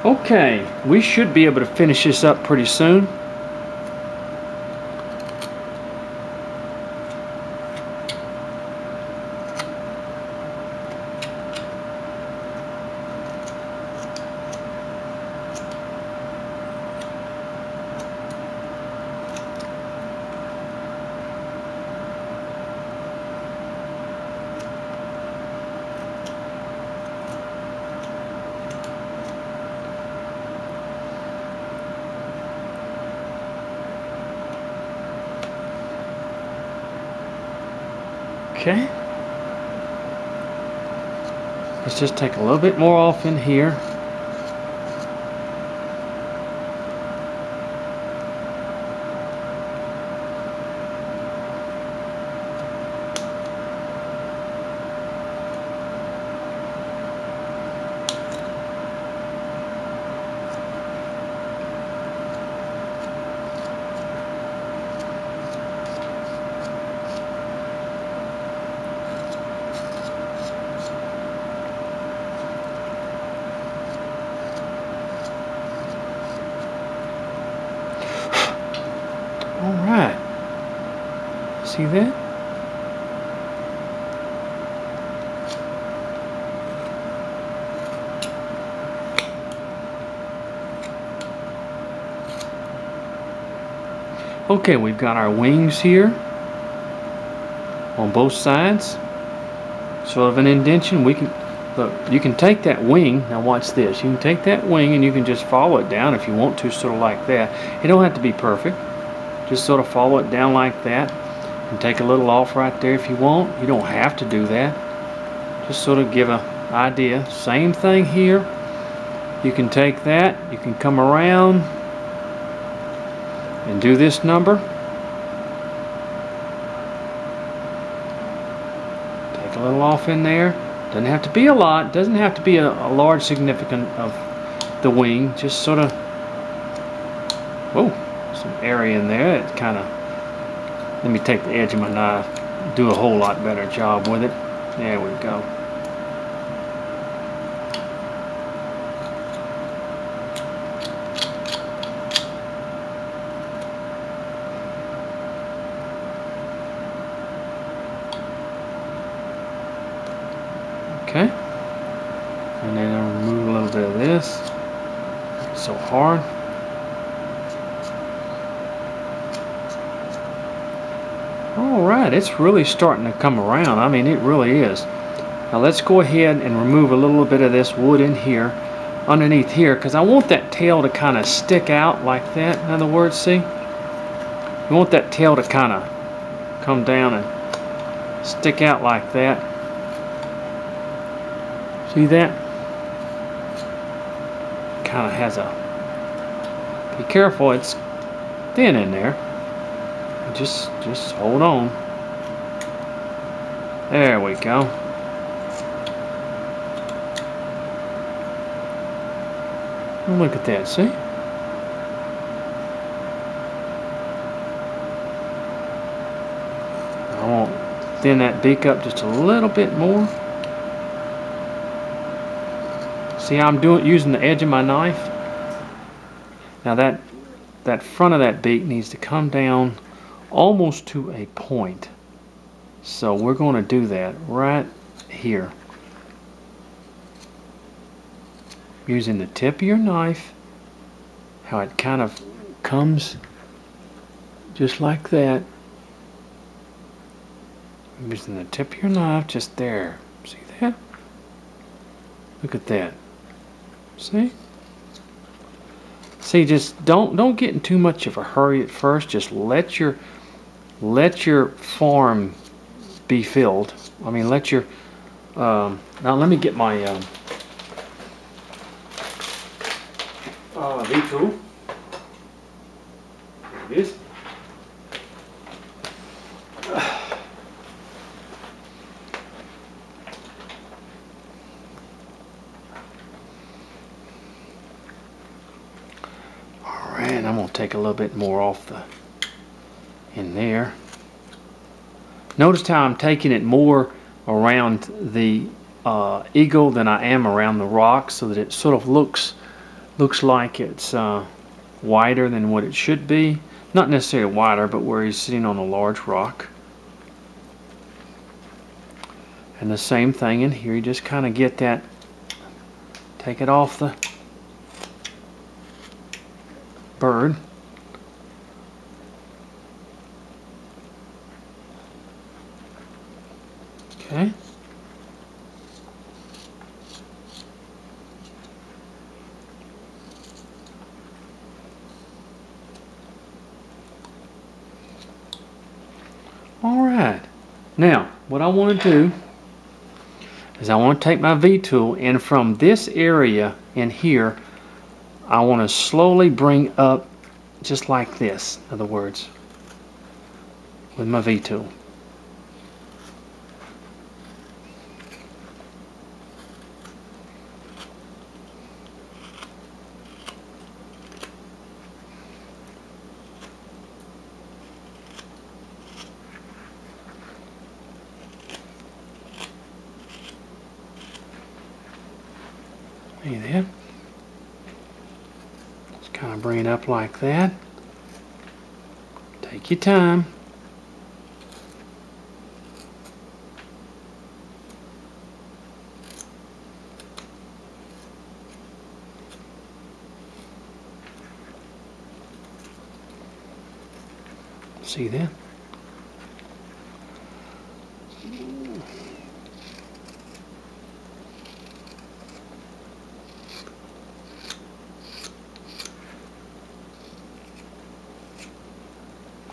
Okay, we should be able to finish this up pretty soon. Okay. Let's just take a little bit more off in here. Alright, see that? Okay, we've got our wings here on both sides. Sort of an indentation. We can look, you can take that wing, now watch this, you can take that wing and you can just follow it down if you want to, sort of like that. It don't have to be perfect. Just sort of follow it down like that and take a little off right there if you want. You don't have to do that. Just sort of give an idea. Same thing here. You can take that, you can come around and do this number. Take a little off in there. Doesn't have to be a lot. Doesn't have to be a large significant of the wing. Just sort of, whoa, some area in there. It kind of, let me take the edge of my knife, do a whole lot better job with it. There we go. Okay. And then I'll remove a little bit of this. It's so hard. Alright, it's really starting to come around. I mean, it really is. Now let's go ahead and remove a little bit of this wood in here, underneath here, because I want that tail to kind of stick out like that. In other words, see? You want that tail to kind of come down and stick out like that. See that? Kind of has a, be careful, it's thin in there. Just hold on. There we go. Look at that, see? I want to thin that beak up just a little bit more. See how I'm using the edge of my knife? Now that front of that beak needs to come down almost to a point. So we're going to do that right here. Using the tip of your knife, how it kind of comes just like that. Using the tip of your knife just there. See that? Look at that. See? See, just don't get in too much of a hurry at first. Just let your form be filled. I mean, let your now let me get my V-tool. There it is. And I'm going to take a little bit more off in there. Notice how I'm taking it more around the eagle than I am around the rock, so that it sort of looks Looks like it's wider than what it should be. Not necessarily wider, but where he's sitting on a large rock. And the same thing in here. You just kind of get that, take it off the bird. Okay. Alright, now what I want to do is I want to take my V-tool, and from this area in here I want to slowly bring up just like this, in other words, with my V-tool. See there? Just kind of bring it up like that. Take your time. See that?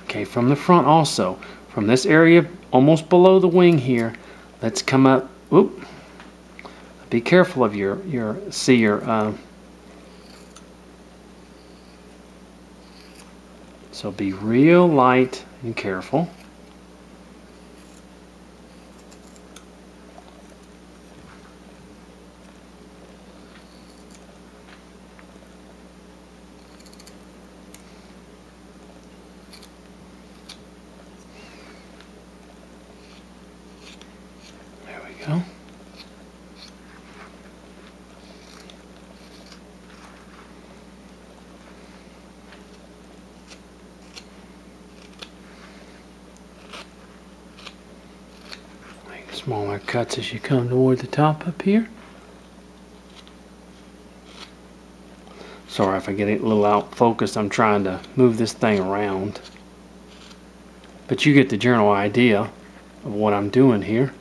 Okay, from the front also, from this area almost below the wing here, let's come up. Whoop! Be careful of your so be real light and careful. There we go. Make smaller cuts as you come toward the top up here. Sorry if I get it a little out focused. I'm trying to move this thing around. But you get the general idea of what I'm doing here.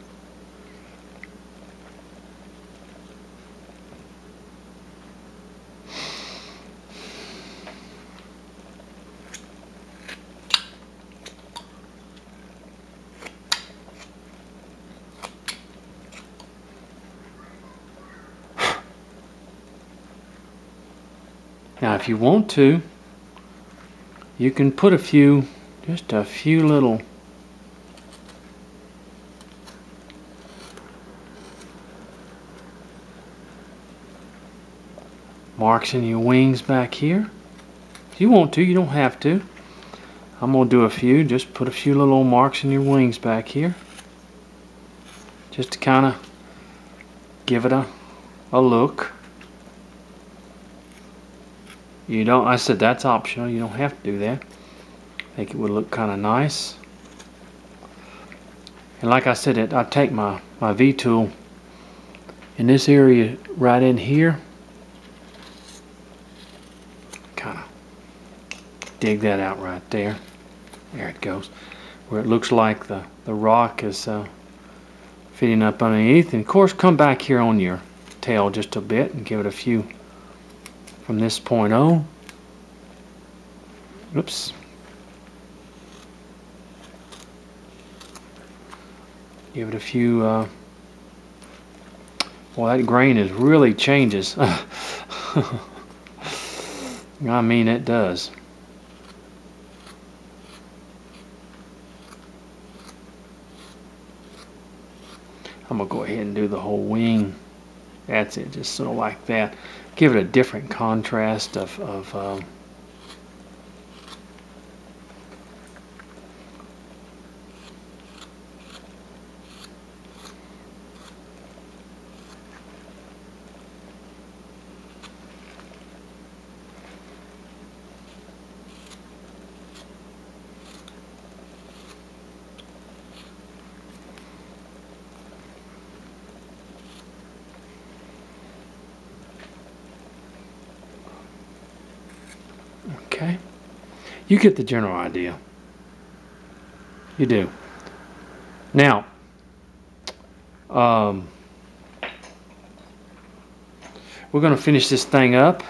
Now if you want to, you can put just a few little marks in your wings back here. If you want to, you don't have to. I'm going to do a few, just put a few little marks in your wings back here. Just to kind of give it a look. You don't, I said that's optional, you don't have to do that. I think it would look kind of nice. And like I said, I take my V-tool in this area right in here. Kind of dig that out right there. There it goes. Where it looks like the rock is fitting up underneath. And of course, come back here on your tail just a bit and give it a few from this point on. Oops. Give it a few. Well, that grain is really changes. I mean, it does. I'm gonna go ahead and do the whole wing. That's it, just sort of like that. Give it a different contrast of Okay. You get the general idea. You do. Now, we're going to finish this thing up.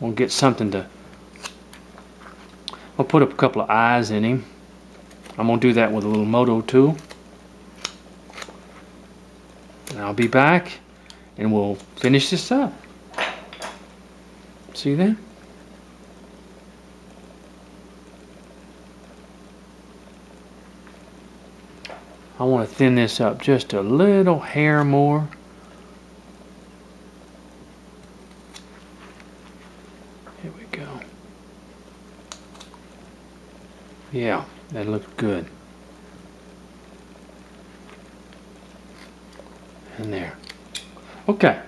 We'll get something to... I'll put up a couple of eyes in him. I'm going to do that with a little moto tool. And I'll be back and we'll finish this up. See that? I want to thin this up just a little hair more. Here we go. Yeah, that looks good. And there. Okay.